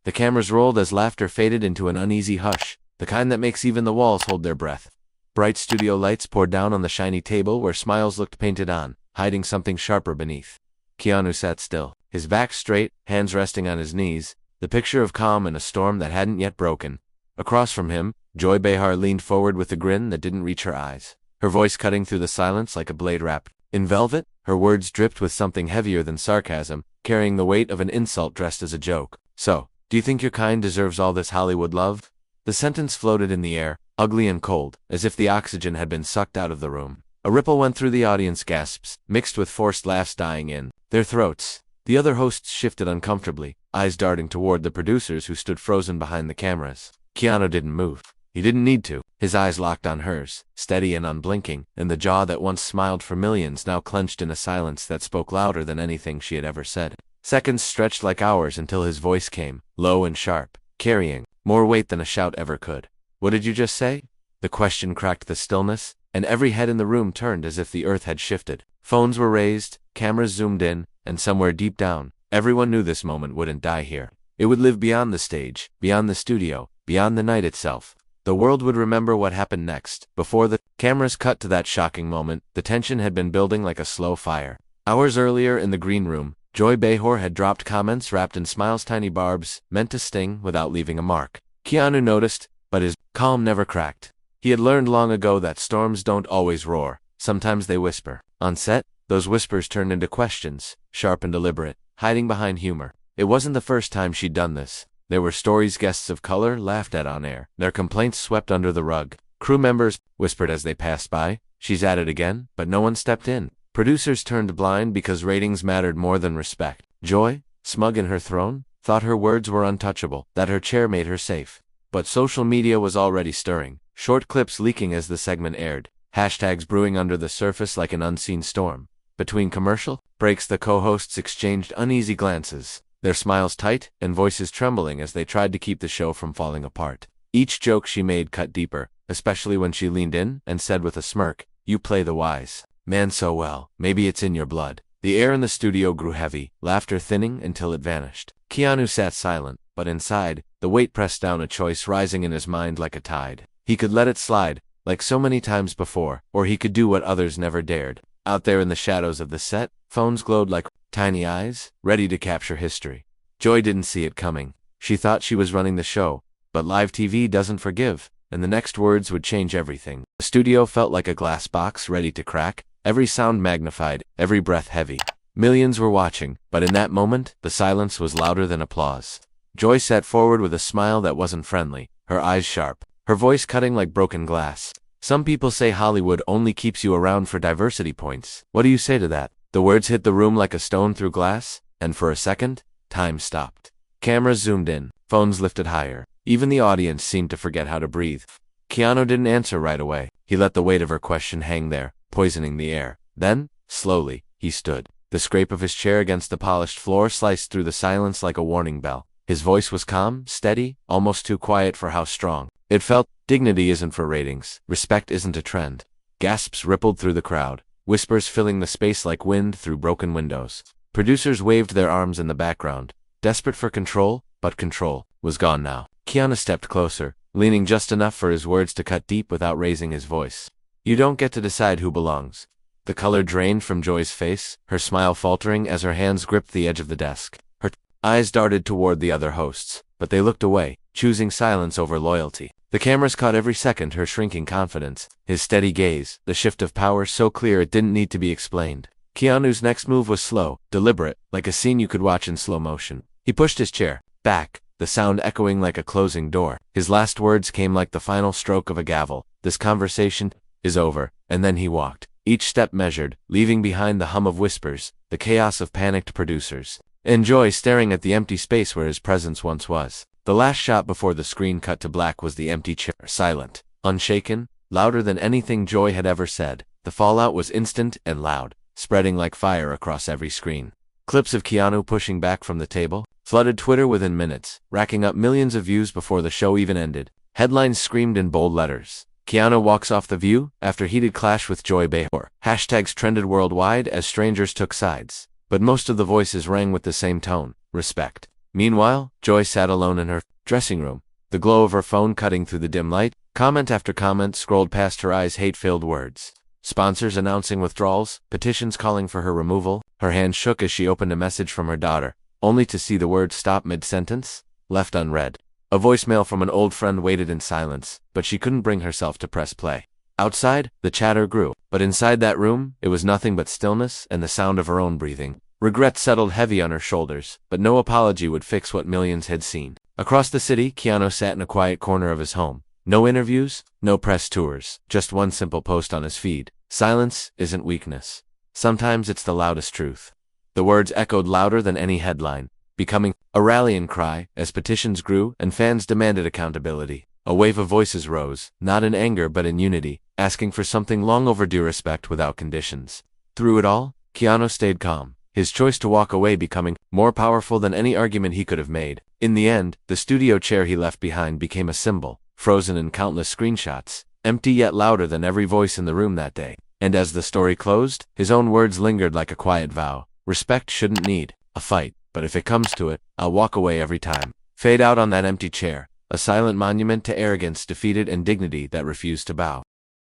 The cameras rolled as laughter faded into an uneasy hush, the kind that makes even the walls hold their breath. Bright studio lights poured down on the shiny table where smiles looked painted on, hiding something sharper beneath. Keanu sat still, his back straight, hands resting on his knees, the picture of calm in a storm that hadn't yet broken. Across from him, Joy Behar leaned forward with a grin that didn't reach her eyes, her voice cutting through the silence like a blade wrapped in velvet. Her words dripped with something heavier than sarcasm, carrying the weight of an insult dressed as a joke. So, do you think your kind deserves all this Hollywood love? The sentence floated in the air, ugly and cold, as if the oxygen had been sucked out of the room. A ripple went through the audience, gasps, mixed with forced laughs dying in their throats. The other hosts shifted uncomfortably, eyes darting toward the producers who stood frozen behind the cameras. Keanu didn't move. He didn't need to. His eyes locked on hers, steady and unblinking, and the jaw that once smiled for millions now clenched in a silence that spoke louder than anything she had ever said. Seconds stretched like hours until his voice came, low and sharp, carrying more weight than a shout ever could. What did you just say? The question cracked the stillness, and every head in the room turned as if the earth had shifted. Phones were raised, cameras zoomed in, and somewhere deep down, everyone knew this moment wouldn't die here. It would live beyond the stage, beyond the studio, beyond the night itself. The world would remember what happened next. Before the cameras cut to that shocking moment, the tension had been building like a slow fire. Hours earlier in the green room, Joy Behar had dropped comments wrapped in smiles, tiny barbs, meant to sting without leaving a mark. Keanu noticed, but his calm never cracked. He had learned long ago that storms don't always roar, sometimes they whisper. On set, those whispers turned into questions, sharp and deliberate, hiding behind humor. It wasn't the first time she'd done this. There were stories guests of color laughed at on air, their complaints swept under the rug. Crew members whispered as they passed by, "She's at it again," but no one stepped in. Producers turned blind because ratings mattered more than respect. Joy, smug in her throne, thought her words were untouchable, that her chair made her safe. But social media was already stirring, short clips leaking as the segment aired, hashtags brewing under the surface like an unseen storm. Between commercial breaks, the co-hosts exchanged uneasy glances, their smiles tight and voices trembling as they tried to keep the show from falling apart. Each joke she made cut deeper, especially when she leaned in and said with a smirk, "You play the wise man so well, maybe it's in your blood." The air in the studio grew heavy, laughter thinning until it vanished. Keanu sat silent, but inside, the weight pressed down, a choice rising in his mind like a tide. He could let it slide, like so many times before, or he could do what others never dared. Out there in the shadows of the set, phones glowed like tiny eyes, ready to capture history. Joy didn't see it coming. She thought she was running the show, but live TV doesn't forgive, and the next words would change everything. The studio felt like a glass box ready to crack, every sound magnified, every breath heavy. Millions were watching, but in that moment, the silence was louder than applause. Joy sat forward with a smile that wasn't friendly, her eyes sharp, her voice cutting like broken glass. "Some people say Hollywood only keeps you around for diversity points. What do you say to that?" The words hit the room like a stone through glass, and for a second, time stopped. Cameras zoomed in, phones lifted higher. Even the audience seemed to forget how to breathe. Keanu didn't answer right away. He let the weight of her question hang there, poisoning the air. Then, slowly, he stood. The scrape of his chair against the polished floor sliced through the silence like a warning bell. His voice was calm, steady, almost too quiet for how strong it felt. Dignity isn't for ratings. Respect isn't a trend. Gasps rippled through the crowd, whispers filling the space like wind through broken windows. Producers waved their arms in the background, desperate for control, but control was gone now. Keanu stepped closer, leaning just enough for his words to cut deep without raising his voice. "You don't get to decide who belongs." The color drained from Joy's face, her smile faltering as her hands gripped the edge of the desk. Her eyes darted toward the other hosts, but they looked away, choosing silence over loyalty. The cameras caught every second her shrinking confidence, his steady gaze, the shift of power so clear it didn't need to be explained. Keanu's next move was slow, deliberate, like a scene you could watch in slow motion. He pushed his chair back, the sound echoing like a closing door. His last words came like the final stroke of a gavel. "This conversation is over," and then he walked, each step measured, leaving behind the hum of whispers, the chaos of panicked producers, and Joy staring at the empty space where his presence once was. The last shot before the screen cut to black was the empty chair, silent, unshaken, louder than anything Joy had ever said. The fallout was instant and loud, spreading like fire across every screen. Clips of Keanu pushing back from the table flooded Twitter within minutes, racking up millions of views before the show even ended. Headlines screamed in bold letters, "Keanu walks off the View after heated clash with Joy Behar." Hashtags trended worldwide as strangers took sides, but most of the voices rang with the same tone: respect. Meanwhile, Joy sat alone in her dressing room, the glow of her phone cutting through the dim light. Comment after comment scrolled past her eyes, hate-filled words. Sponsors announcing withdrawals, petitions calling for her removal. Her hand shook as she opened a message from her daughter, only to see the word stop mid-sentence, left unread. A voicemail from an old friend waited in silence, but she couldn't bring herself to press play. Outside, the chatter grew, but inside that room, it was nothing but stillness and the sound of her own breathing. Regret settled heavy on her shoulders, but no apology would fix what millions had seen. Across the city, Keanu sat in a quiet corner of his home. No interviews, no press tours, just one simple post on his feed. Silence isn't weakness. Sometimes it's the loudest truth. The words echoed louder than any headline, becoming a rallying cry as petitions grew and fans demanded accountability. A wave of voices rose, not in anger but in unity, asking for something long overdue: respect without conditions. Through it all, Keanu stayed calm, his choice to walk away becoming more powerful than any argument he could have made. In the end, the studio chair he left behind became a symbol, frozen in countless screenshots, empty yet louder than every voice in the room that day. And as the story closed, his own words lingered like a quiet vow. Respect shouldn't need a fight, but if it comes to it, I'll walk away every time. Fade out on that empty chair, a silent monument to arrogance defeated and dignity that refused to bow.